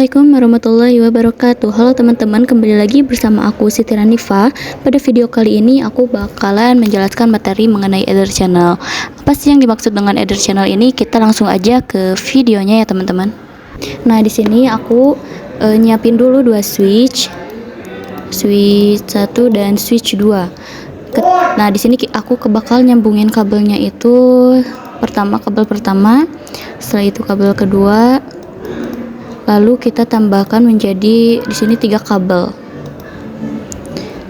Assalamualaikum warahmatullahi wabarakatuh. Halo teman-teman, kembali lagi bersama aku Siti Ranifa. Pada video kali ini aku bakalan menjelaskan materi mengenai Ether Channel. Apa sih yang dimaksud dengan Ether Channel ini? Kita langsung aja ke videonya ya teman-teman. Nah, di sini aku nyiapin dulu dua switch 1 dan switch 2. Nah, di sini aku bakal nyambungin kabelnya itu kabel pertama, setelah itu kabel kedua. Lalu kita tambahkan menjadi di sini 3 kabel.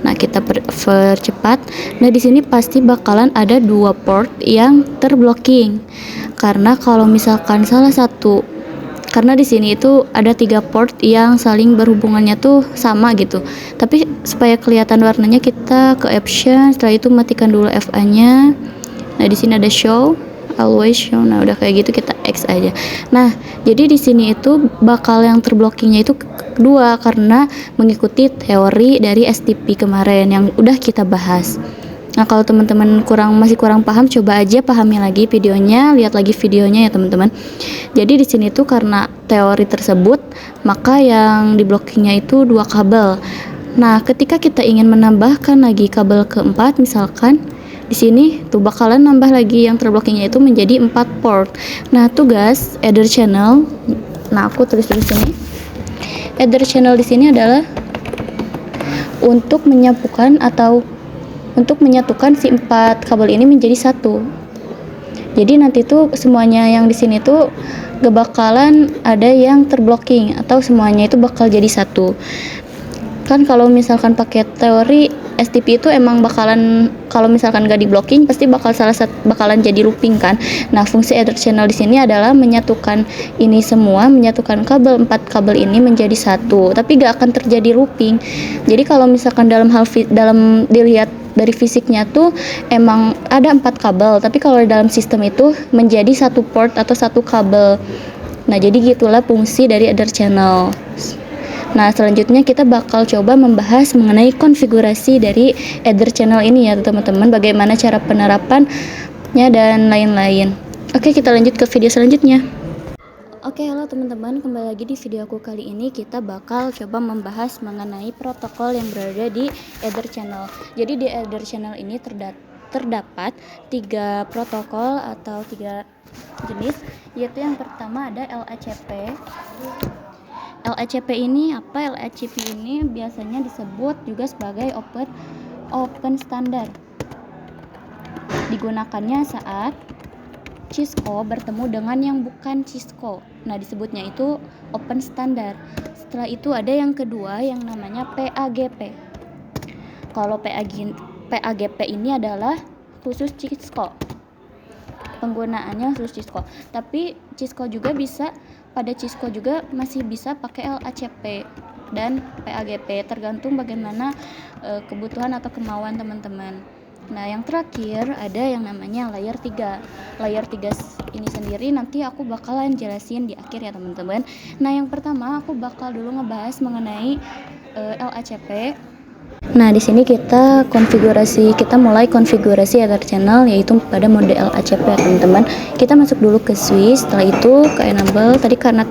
Nah, kita percepat. Nah, di sini pasti bakalan ada 2 port yang terblocking. Karena kalau misalkan salah satu, karena di sini itu ada 3 port yang saling berhubungannya tuh sama gitu. Tapi supaya kelihatan warnanya kita ke option, setelah itu matikan dulu FA-nya. Nah, di sini ada show, always show. Nah, udah kayak gitu kita X aja. Nah, jadi di sini itu bakal yang terblockingnya itu kedua karena mengikuti teori dari STP kemarin yang udah kita bahas. Nah, kalau teman-teman masih kurang paham, coba aja pahami lagi videonya, lihat lagi videonya ya teman-teman. Jadi di sini tuh karena teori tersebut, maka yang di blockingnya itu 2 kabel. Nah, ketika kita ingin menambahkan lagi kabel keempat, misalkan di sini tuh bakalan nambah lagi yang terblockingnya itu menjadi 4 port. Nah, tugas Ether Channel, nah aku tulis di sini. Ether Channel di sini adalah untuk menyatukan si 4 kabel ini menjadi satu. Jadi nanti tuh semuanya yang di sini tuh gak bakalan ada yang terblocking atau semuanya itu bakal jadi satu. Kan kalau misalkan pakai teori STP itu emang bakalan, kalau misalkan gak di blocking pasti bakalan jadi looping kan. Nah, fungsi Ether Channel di sini adalah menyatukan ini semua, menyatukan 4 kabel ini menjadi satu, tapi gak akan terjadi looping. Jadi kalau misalkan dalam dilihat dari fisiknya tuh emang ada 4 kabel, tapi kalau dalam sistem itu menjadi satu port atau satu kabel. Nah, jadi gitulah fungsi dari Ether Channel. Nah, selanjutnya kita bakal coba membahas mengenai konfigurasi dari Ether Channel ini ya teman-teman, bagaimana cara penerapannya dan lain-lain. Oke, kita lanjut ke video selanjutnya. Oke, halo teman-teman, kembali lagi di video aku kali ini. Kita bakal coba membahas mengenai protokol yang berada di Ether Channel. Jadi di Ether Channel ini terdapat 3 protokol atau 3 jenis, yaitu yang pertama ada LACP. LACP ini apa? LACP ini biasanya disebut juga sebagai open standard. Digunakannya saat Cisco bertemu dengan yang bukan Cisco. Nah, disebutnya itu open standard. Setelah itu ada yang kedua yang namanya PAGP. Kalau PAGP ini adalah khusus Cisco. Penggunaannya khusus Cisco. Tapi pada Cisco juga masih bisa pakai LACP dan PAGP, tergantung bagaimana kebutuhan atau kemauan teman-teman. Nah, yang terakhir ada yang namanya layer 3. Layer 3 ini sendiri nanti aku bakalan jelasin di akhir ya teman-teman. Nah, yang pertama aku bakal dulu ngebahas mengenai LACP. Nah, di sini kita mulai konfigurasi Ether Channel yaitu pada mode LACP ya teman-teman. Kita masuk dulu ke switch, setelah itu ke enable karena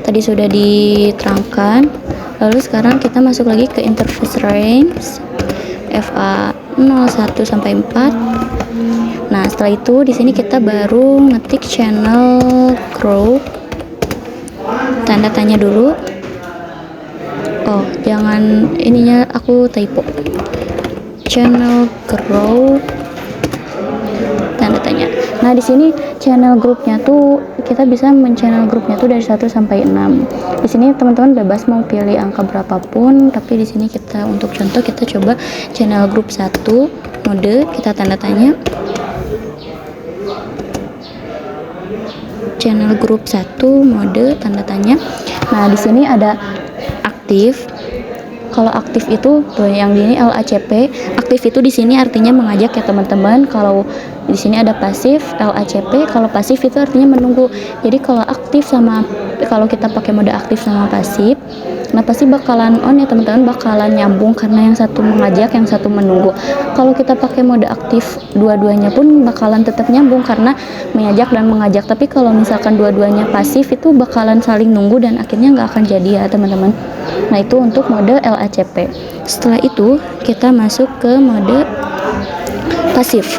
tadi sudah diterangkan. Lalu sekarang kita masuk lagi ke interface range FA 01 sampai 4. Nah, setelah itu di sini kita baru ngetik channel grow. Tanda tanya dulu. Oh, jangan, ininya aku typo. Channel grow tanda tanya. Nah, di sini channel grupnya tuh kita bisa channel grupnya tuh dari 1 sampai 6. Di sini teman-teman bebas mau pilih angka berapapun, tapi di sini kita untuk contoh kita coba channel grup 1 mode, kita tanda tanya. Channel grup 1 mode tanda tanya. Nah, di sini ada aktif. Kalau aktif itu tuh yang ini LACP. Aktif itu di sini artinya mengajak ya teman-teman. Kalau Di sini ada pasif LACP. Kalau pasif itu artinya menunggu. Jadi kalau kita pakai mode aktif sama pasif, nah pasti bakalan on ya teman-teman, bakalan nyambung karena yang satu mengajak, yang satu menunggu. Kalau kita pakai mode aktif, dua-duanya pun bakalan tetap nyambung karena mengajak dan mengajak. Tapi kalau misalkan dua-duanya pasif, itu bakalan saling nunggu dan akhirnya nggak akan jadi ya teman-teman. Nah itu untuk mode LACP. Setelah itu kita masuk ke mode pasif.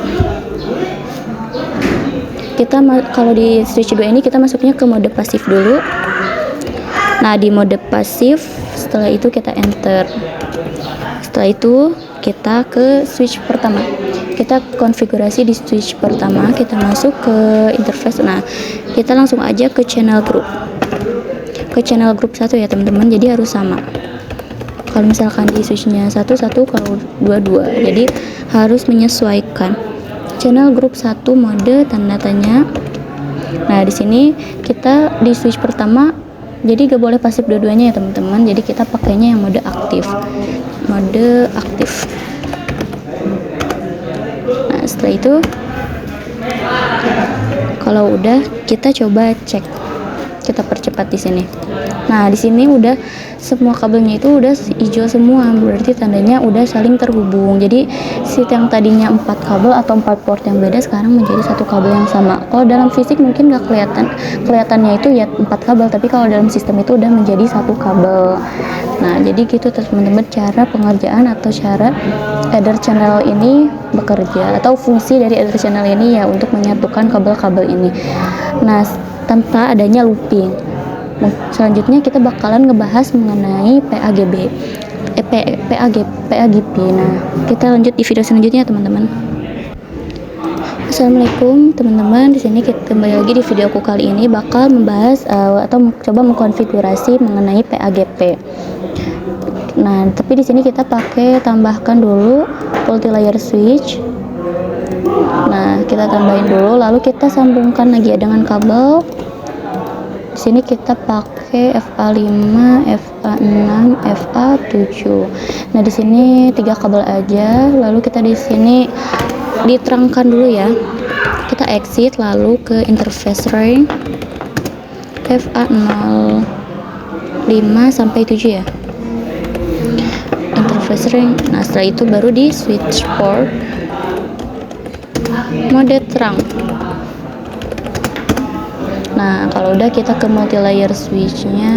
Kalau di switch 2 ini kita masuknya ke mode pasif dulu. Nah di mode pasif, setelah itu kita enter. Setelah itu kita ke switch pertama, kita konfigurasi di switch pertama, kita masuk ke interface. Nah kita langsung aja ke channel group, 1 ya teman-teman, jadi harus sama. Kalau misalkan di switchnya 1, kalau 2, jadi harus menyesuaikan. Channel group 1 mode tanda tanya. Nah di sini kita di switch pertama, jadi gak boleh pasif dua-duanya ya teman-teman, jadi kita pakainya yang mode aktif. Nah setelah itu kalau udah, kita coba cek, kita percepat di sini. Nah di sini udah semua kabelnya itu udah hijau semua, berarti tandanya udah saling terhubung. Jadi seat yang tadinya 4 kabel atau 4 port yang beda sekarang menjadi satu kabel yang sama. Kalau dalam fisik mungkin gak kelihatannya itu ya 4 kabel, tapi kalau dalam sistem itu udah menjadi satu kabel. Nah jadi gitu teman-teman cara pengerjaan atau cara adder channel ini bekerja, atau fungsi dari adder channel ini ya untuk menyatukan kabel-kabel ini. Nah tanpa adanya looping. Selanjutnya kita bakalan ngebahas mengenai PAGP. Nah, kita lanjut di video selanjutnya teman-teman. Assalamualaikum teman-teman. Di sini kita kembali lagi di videoku kali ini bakal membahas atau coba mengkonfigurasi mengenai PAGP. Nah, tapi di sini kita tambahkan dulu multi layer switch. Nah, kita tambahin dulu, lalu kita sambungkan lagi ya dengan kabel. Di sini kita pakai FA5, FA6, FA7. Nah, di sini 3 kabel aja. Lalu kita di sini diterangkan dulu ya. Kita exit lalu ke interface ring FA05 sampai 7 ya. Interface ring. Nah, setelah itu baru di switch port mode terang. Nah kalau udah kita ke multi layer switchnya,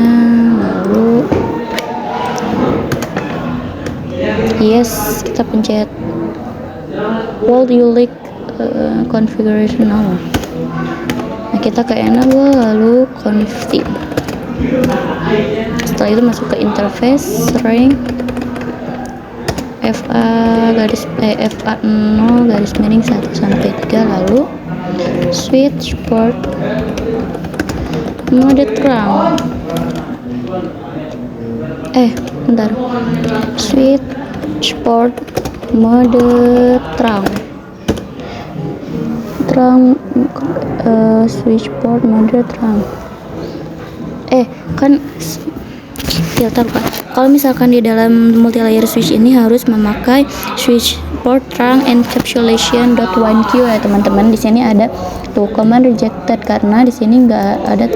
lalu yes, kita pencet Would you like configuration now. Nah kita ke enable lalu config. Setelah itu masuk ke interface ring FA0 garis miring 1 sampai 3, lalu switch port mode terang. Bentar. Switch port mode terang. Switch port mode terang. Kan filter kan. Kalau misalkan di dalam multi layer switch ini harus memakai switch port terang encapsulation.1q ya teman-teman. Di sini ada tuh command rejected karena di sini nggak ada,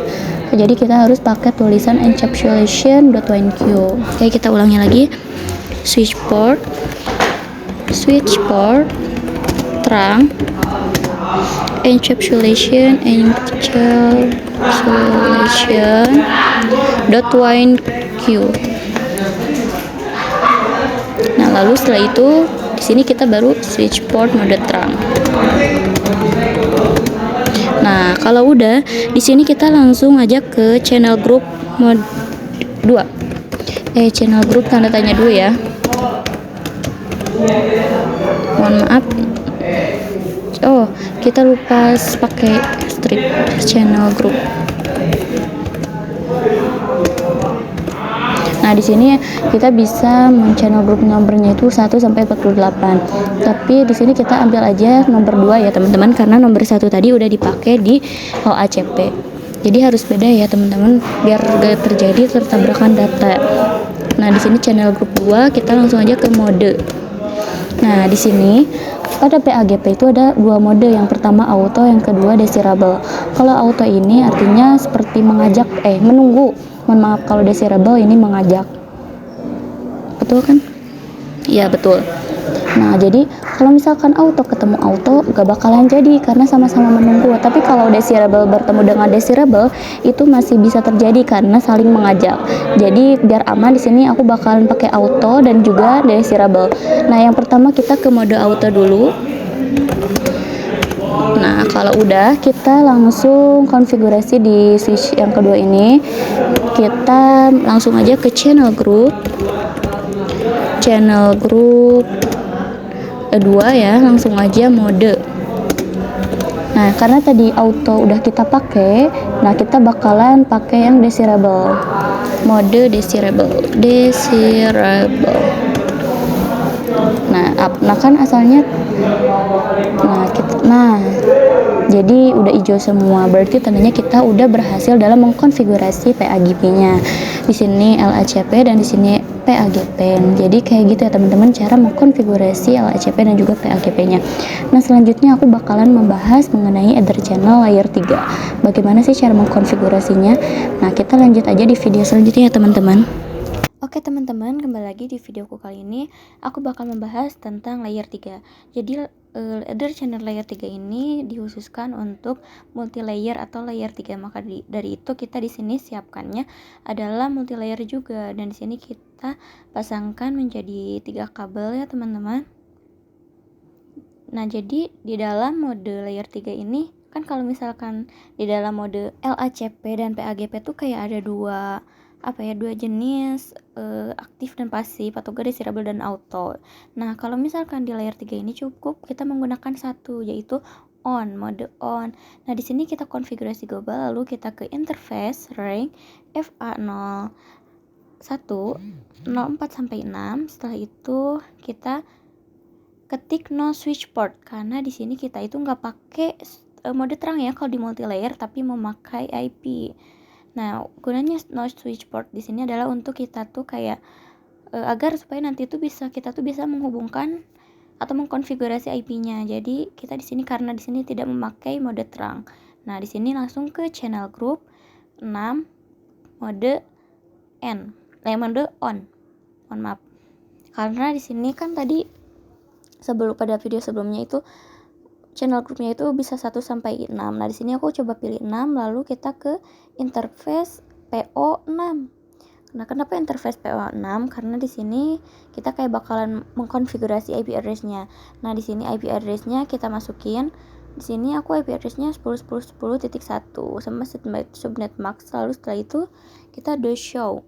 jadi kita harus pakai tulisan encapsulation.1q. Oke, kita ulangi lagi. Switch port terang encapsulation.1q. Nah, lalu setelah itu di sini kita baru switch port mode terang. Nah, kalau udah di sini kita langsung aja ke channel group mode 2. Channel group tanda tanya dulu ya. Mohon maaf. Kita lupa pakai strip channel group. Nah, di sini kita bisa channel group nomornya itu 1 sampai 48. Tapi di sini kita ambil aja nomor 2 ya, teman-teman, karena nomor 1 tadi udah dipakai di LACP. Jadi harus beda ya, teman-teman, biar gak terjadi tertabrakan data. Nah, di sini channel group 2, kita langsung aja ke mode. Nah, di sini pada PAGP itu ada dua mode, yang pertama auto, yang kedua desirable. Kalau auto ini artinya seperti mengajak, menunggu. Mohon maaf, kalau desirable ini mengajak. Betul kan? Iya betul. Nah jadi kalau misalkan auto ketemu auto gak bakalan jadi karena sama-sama menunggu. Tapi kalau desirable bertemu dengan desirable itu masih bisa terjadi karena saling mengajak. Jadi biar aman di sini aku bakalan pakai auto dan juga desirable. Nah yang pertama kita ke mode auto dulu. Nah kalau udah kita langsung konfigurasi di switch yang kedua ini. Kita langsung aja ke channel group kedua ya, langsung aja mode. Nah karena tadi auto udah kita pakai, nah kita bakalan pakai yang desirable, mode desirable. Nah kan asalnya, jadi udah hijau semua, berarti tandanya kita udah berhasil dalam mengkonfigurasi PAGP-nya. Di sini LACP dan di sini PAGP. Jadi kayak gitu ya teman-teman cara mengkonfigurasi LACP dan juga PAGP-nya. Nah, selanjutnya aku bakalan membahas mengenai Ether Channel layer 3. Bagaimana sih cara mengkonfigurasinya? Nah, kita lanjut aja di video selanjutnya ya teman-teman. Oke teman-teman, kembali lagi di videoku kali ini. Aku bakal membahas tentang layer 3. Jadi Ether Channel layer 3 ini dikhususkan untuk multi layer atau layer 3. Maka dari itu kita di sini siapkannya adalah multi layer juga, dan di sini kita pasangkan menjadi 3 kabel ya teman-teman. Nah, jadi di dalam mode layer 3 ini kan kalau misalkan di dalam mode LACP dan PAGP tuh kayak ada dua jenis aktif dan pasif atau desirable dan auto. Nah, kalau misalkan di layer 3 ini cukup kita menggunakan satu, yaitu mode on. Nah, di sini kita konfigurasi global, lalu kita ke interface range FA0 1 04 sampai 6. Setelah itu kita ketik no switch port karena di sini kita itu nggak pakai mode terang ya kalau di multi layer, tapi memakai IP. Nah, gunanya no switch port di sini adalah untuk kita tuh kayak agar supaya nanti tuh kita tuh bisa menghubungkan atau mengkonfigurasi IP-nya. Jadi kita di sini karena di sini tidak memakai mode terang. Nah, di sini langsung ke channel group 6 mode mode on. Mohon maaf. Karena di sini kan tadi pada video sebelumnya itu channel groupnya itu bisa 1 sampai 6. Nah, di sini aku coba pilih 6, lalu kita ke interface PO6. Nah, kenapa interface PO6? Karena di sini kita kayak bakalan mengkonfigurasi IP address-nya. Nah, di sini IP address-nya kita masukin. Di sini aku IP address-nya 10.10.10.1 sama subnet max. Lalu setelah itu kita do show.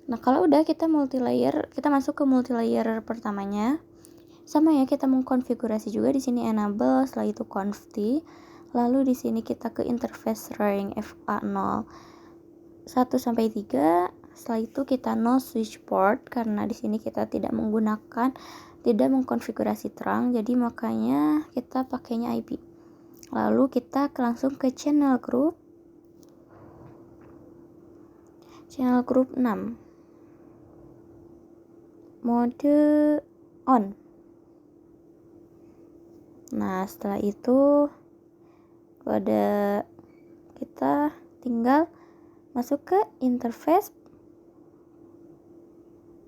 Nah, kalau udah kita masuk ke multi layer pertamanya. Sama ya, kita mengkonfigurasi juga di sini enable, setelah itu conft. Lalu di sini kita ke interface range FA0 1 sampai 3. Setelah itu kita no switch port karena di sini kita tidak mengkonfigurasi terang, jadi makanya kita pakainya IP. Lalu kita langsung ke channel group 6 mode on. Nah, setelah itu kita tinggal masuk ke interface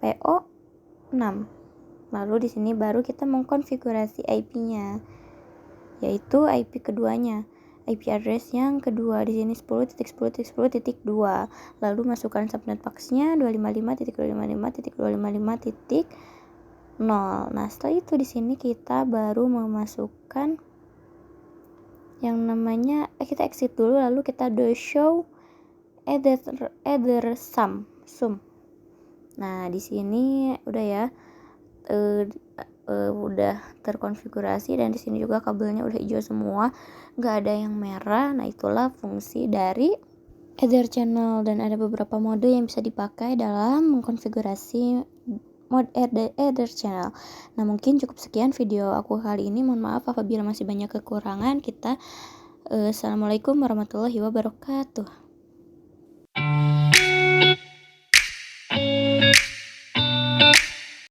PO6. Lalu di sini baru kita mengkonfigurasi IP-nya, yaitu IP keduanya. IP address yang kedua di sini 10.10.10.2. Lalu masukkan subnet box-nya 255.255.255.0. Nah, setelah itu di sini kita baru memasukkan yang namanya kita exit dulu, lalu kita do show either sum. Nah, di sini udah ya udah terkonfigurasi, dan di sini juga kabelnya udah hijau semua, nggak ada yang merah. Nah, itulah fungsi dari Ether Channel, dan ada beberapa mode yang bisa dipakai dalam mengkonfigurasi mode Ether Channel. Nah, mungkin cukup sekian video aku kali ini. Mohon maaf apabila masih banyak kekurangan. Assalamualaikum warahmatullahi wabarakatuh.